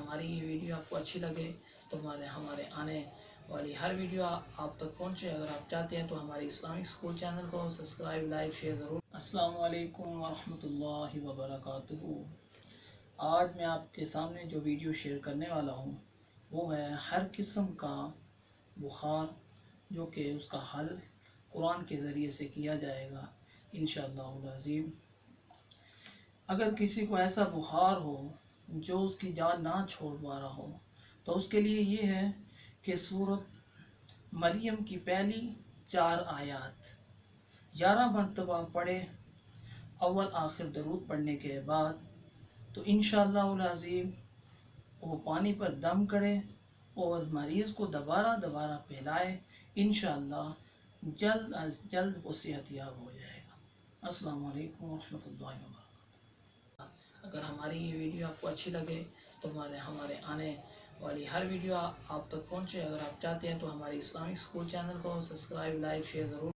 हमारी ये वीडियो आपको अच्छी लगे तो हमारे आने वाली हर वीडियो आप तक पहुँचे। अगर आप चाहते हैं तो हमारे इस्लामिक स्कूल चैनल को सब्सक्राइब, लाइक, शेयर ज़रूर। अस्सलाम वालेकुम वरहमतुल्लाहि वबरकातुहू। आज मैं आपके सामने जो वीडियो शेयर करने वाला हूँ वो है हर किस्म का बुखार, जो कि उसका हल कुरान के ज़रिए से किया जाएगा इंशाअल्लाह अज़ीम। अगर किसी को ऐसा बुखार हो जो उसकी जान ना छोड़ पा रहा हो तो उसके लिए ये है कि सूरत मरियम की पहली 4 आयत 11 मरतबा पढ़े, अव्वल आखिर दरूद पढ़ने के बाद, तो इंशाअल्लाह अज़ीम वो पानी पर दम करे और मरीज़ को दोबारा पिलाए। इंशाअल्लाह जल्द अज जल्द वो सेहतयाब हो जाएगा। अस्सलामु अलैकुम वरहमतुल्लाहि वबरकातुहू। अगर हमारी ये वीडियो आपको अच्छी लगे तो हमारे आने वाली हर वीडियो आप तक पहुँचे। अगर आप चाहते हैं तो हमारे इस्लामिक स्कूल चैनल को सब्सक्राइब, लाइक, शेयर ज़रूर।